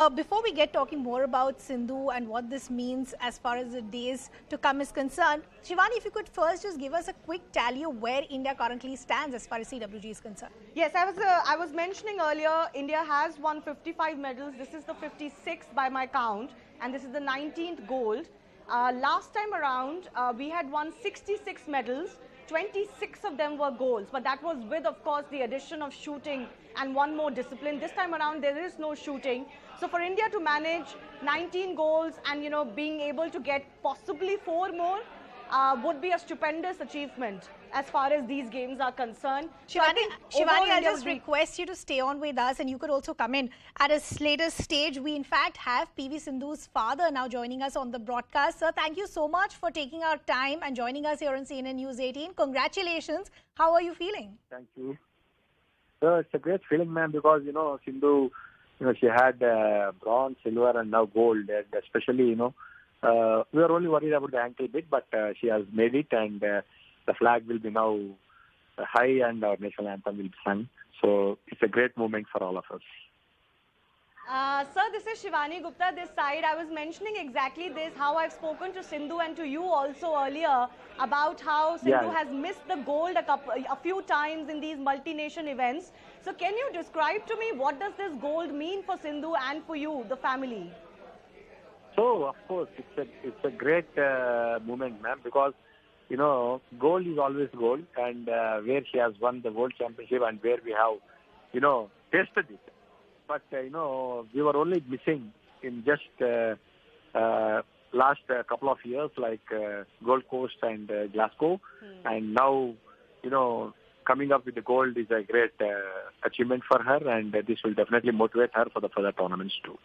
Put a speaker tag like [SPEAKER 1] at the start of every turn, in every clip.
[SPEAKER 1] Before we get talking more about Sindhu and what this means as far as the days to come is concerned, Shivani, if you could first just give us a quick tally of where India currently stands as far as CWG is concerned.
[SPEAKER 2] Yes, I was mentioning earlier, India has won 55 medals. This is the 56th by my count, and this is the 19th gold. Last time around, we had won 66 medals. 26 of them were golds, but that was with, of course, the addition of shooting and one more discipline. This time around, there is no shooting. So for India to manage 19 golds and, being able to get possibly 4 more would be a stupendous achievement as far as these games are concerned.
[SPEAKER 1] Shivani, I'll just request you to stay on with us, and you could also come in at a later stage. We, in fact, have PV Sindhu's father now joining us on the broadcast. Sir, thank you so much for taking our time and joining us here on CNN News 18. Congratulations. How are you feeling?
[SPEAKER 3] Thank you. It's a great feeling, ma'am, because, Sindhu, she had bronze, silver, and now gold. And especially, we were only worried about the ankle bit, but she has made it, and the flag will be now high and our national anthem will be sung. So it's a great moment for all of us.
[SPEAKER 2] Sir, this is Shivani Gupta this side. I was mentioning exactly this, how I've spoken to Sindhu and to you also earlier about how Sindhu has missed the gold a few times in these multi-nation events. So can you describe to me what does this gold mean for Sindhu and for you, the family?
[SPEAKER 3] So, of course, it's a great moment, ma'am, because, gold is always gold, and where she has won the world championship and where we have, tasted it. But, we were only missing in just last couple of years, like Gold Coast and Glasgow. And now, coming up with the gold is a great achievement for her, and this will definitely motivate her for the further tournaments too.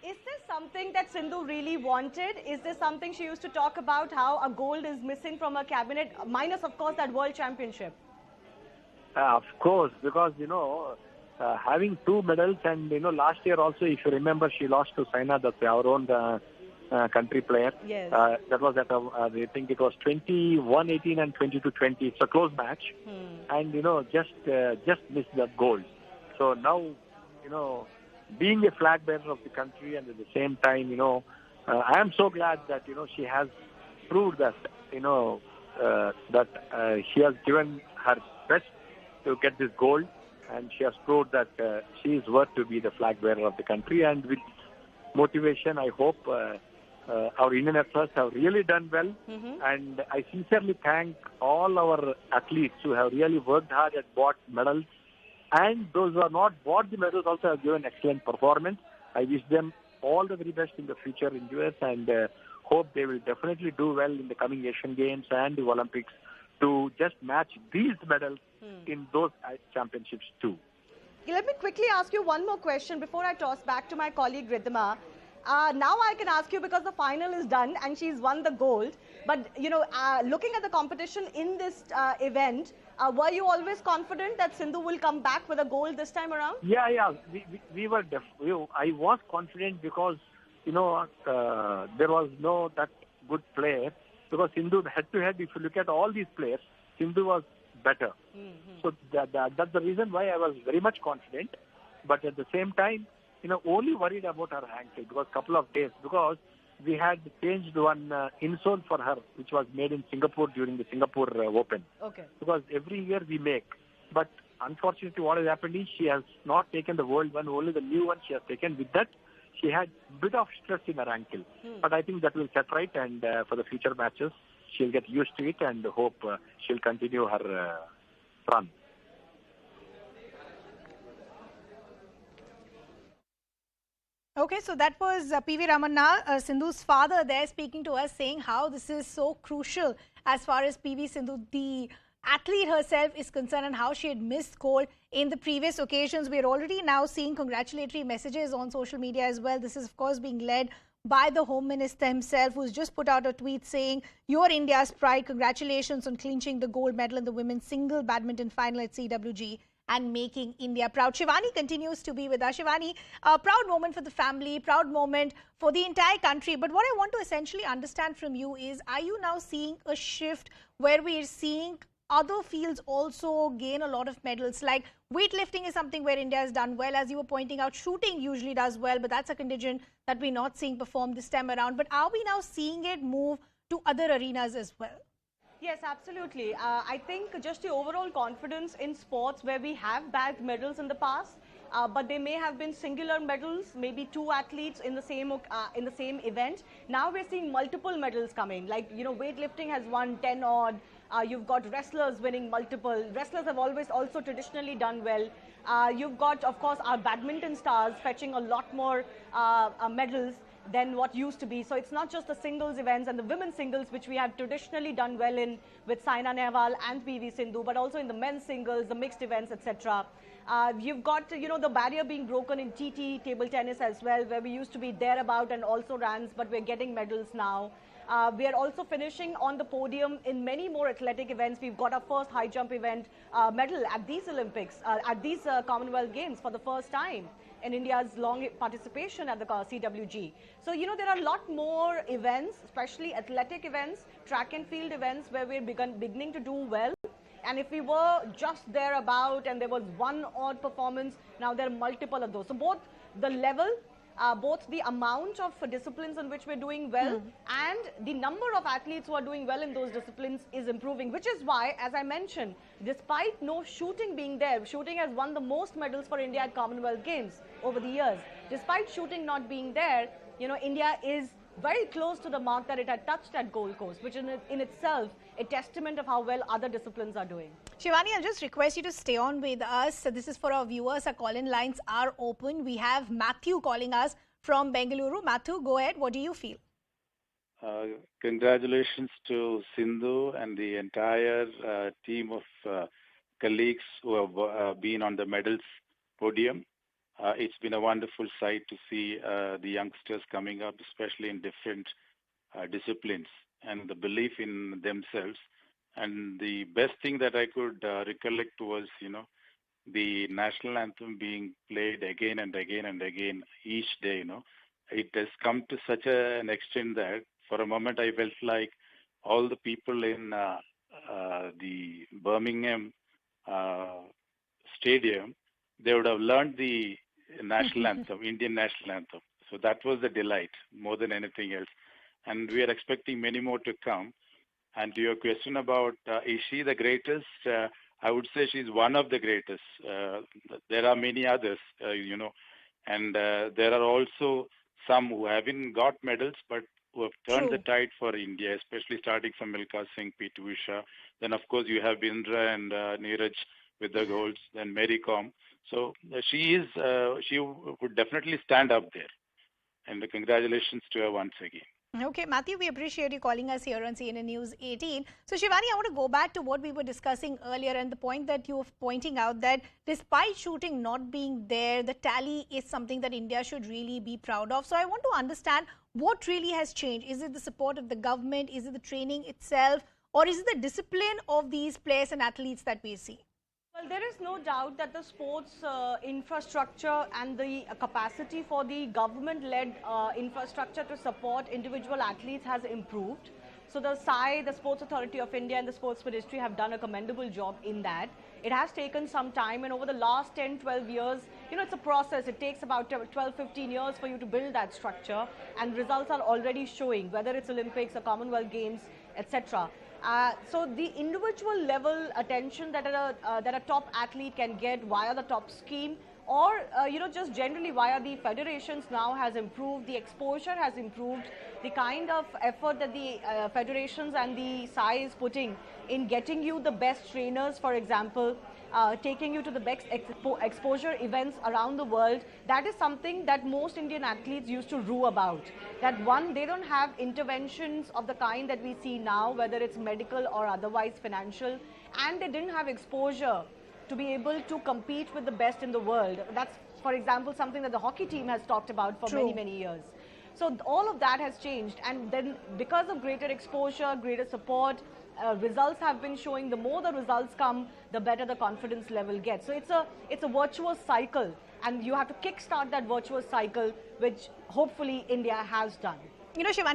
[SPEAKER 2] Is this something that Sindhu really wanted? Is this something she used to talk about, how a gold is missing from her cabinet, minus, of course, that world championship?
[SPEAKER 3] Of course, because, having 2 medals, and, last year also, if you remember, she lost to Saina, that's our own country player.
[SPEAKER 2] Yes.
[SPEAKER 3] That was at, I think it was 21-18 and 22-20. It's a close match. And, just missed that gold. So now, being a flag bearer of the country, and at the same time, I am so glad that, she has proved that, that she has given her best to get this gold, and she has proved that she is worth to be the flag bearer of the country. And with motivation, I hope our Indian athletes have really done well. And I sincerely thank all our athletes who have really worked hard and bought medals. And those who have not bought the medals also have given excellent performance. I wish them all the very best in the future in US, and hope they will definitely do well in the coming Asian Games and the Olympics to just match these medals in those championships too.
[SPEAKER 2] Let me quickly ask you one more question before I toss back to my colleague Riddhima. Now I can ask you, because the final is done and she's won the gold. But, looking at the competition in this event, were you always confident that Sindhu will come back with a gold this time around?
[SPEAKER 3] Yeah. We were I was confident because, there was no that good player. Because Sindhu, head-to-head, if you look at all these players, Sindhu was better. So that's the reason why I was very much confident. But at the same time, only worried about her ankle because couple of days, because we had changed one insole for her, which was made in Singapore during the Singapore Open.
[SPEAKER 2] Okay.
[SPEAKER 3] Because every year we make. But unfortunately, what has happened is she has not taken the old one, only the new one she has taken. With that, she had a bit of stress in her ankle. But I think that will set right, and for the future matches, she'll get used to it, and hope she'll continue her run.
[SPEAKER 1] Okay, so that was PV Ramana, Sindhu's father there, speaking to us, saying how this is so crucial as far as PV Sindhu, the athlete herself, is concerned, and how she had missed gold in the previous occasions. We're already now seeing congratulatory messages on social media as well. This is, of course, being led by the Home Minister himself, who's just put out a tweet saying, "You're India's pride. Congratulations on clinching the gold medal in the women's single badminton final at CWG and making India proud." Shivani continues to be with us. Shivani, a proud moment for the family, proud moment for the entire country. But what I want to essentially understand from you is, are you now seeing a shift where we're seeing other fields also gain a lot of medals? Like weightlifting is something where India has done well. As you were pointing out, shooting usually does well, but that's a contingent that we're not seeing perform this time around. But are we now seeing it move to other arenas as well?
[SPEAKER 2] Yes, absolutely. I think just the overall confidence in sports where we have bagged medals in the past, but they may have been singular medals, maybe two athletes in the same event. Now we're seeing multiple medals coming. Like, you know, weightlifting has won 10 odd. You've got wrestlers winning multiple. Wrestlers have always also traditionally done well. You've got, of course, our badminton stars fetching a lot more medals than what used to be. So it's not just the singles events and the women's singles, which we have traditionally done well in with Saina Nehwal and PV Sindhu, but also in the men's singles, the mixed events, etc. You've got, you know, the barrier being broken in TT, table tennis as well, where we used to be thereabout and also runs, but we're getting medals now. We are also finishing on the podium in many more athletic events. We've got our first high jump event medal at these Olympics, at these Commonwealth Games for the first time in India's long participation at the CWG. So, you know, there are a lot more events, especially athletic events, track and field events, where we're beginning to do well. And if we were just thereabout and there was one odd performance, now there are multiple of those. So both the level, both the amount of disciplines in which we're doing well and the number of athletes who are doing well in those disciplines is improving, which is why, as I mentioned, despite no shooting being there, shooting has won the most medals for India at Commonwealth Games over the years. Despite shooting not being there, you know, India is very close to the mark that it had touched at Gold Coast, which is in itself a testament of how well other disciplines are doing.
[SPEAKER 1] Shivani, I'll just request you to stay on with us. So this is for our viewers. Our call-in lines are open. We have Matthew calling us from Bengaluru. Matthew, go ahead. What do you feel?
[SPEAKER 4] Congratulations to Sindhu and the entire team of colleagues who have been on the medals podium. It's been a wonderful sight to see the youngsters coming up, especially in different disciplines, and the belief in themselves. And the best thing that I could recollect was, you know, the national anthem being played again and again and again each day. You know, it has come to such an extent that for a moment I felt like all the people in the Birmingham stadium, they would have learned the national anthem, Indian national anthem. So that was the delight more than anything else. And we are expecting many more to come. And to your question about is she the greatest, I would say she's one of the greatest. There are many others, you know, and there are also some who haven't got medals but who have turned the tide for India, especially starting from Milkha Singh, P.T. Usha. Then, of course, you have Bindra and Neeraj with the golds, then Mary Kom. So she would definitely stand up there. And congratulations to her once again.
[SPEAKER 1] Okay, Matthew, we appreciate you calling us here on CNN News 18. So, Shivani, I want to go back to what we were discussing earlier and the point that you were pointing out that despite shooting not being there, the tally is something that India should really be proud of. So, I want to understand what really has changed. Is it the support of the government? Is it the training itself? Or is it the discipline of these players and athletes that we see?
[SPEAKER 2] Well, there is no doubt that the sports infrastructure and the capacity for the government-led infrastructure to support individual athletes has improved. So the SAI, the Sports Authority of India and the Sports Ministry have done a commendable job in that. It has taken some time, and over the last 10, 12 years, you know, it's a process. It takes about 12, 15 years for you to build that structure, and results are already showing, whether it's Olympics or Commonwealth Games, etc. So the individual level attention that a top athlete can get via the top scheme, or you know, just generally via the federations now has improved, the exposure has improved, the kind of effort that the federations and the SAI is putting in getting you the best trainers, for example, taking you to the best exposure events around the world. That is something that most Indian athletes used to rue about. That one, they don't have interventions of the kind that we see now, whether it's medical or otherwise financial, and they didn't have exposure to be able to compete with the best in the world. That's, for example, something that the hockey team has talked about for many, many years. So all of that has changed, and then because of greater exposure, greater support, results have been showing. The more the results come, the better the confidence level gets. So it's a virtuous cycle, and you have to kickstart that virtuous cycle, which hopefully India has done.
[SPEAKER 1] You know, Shivani,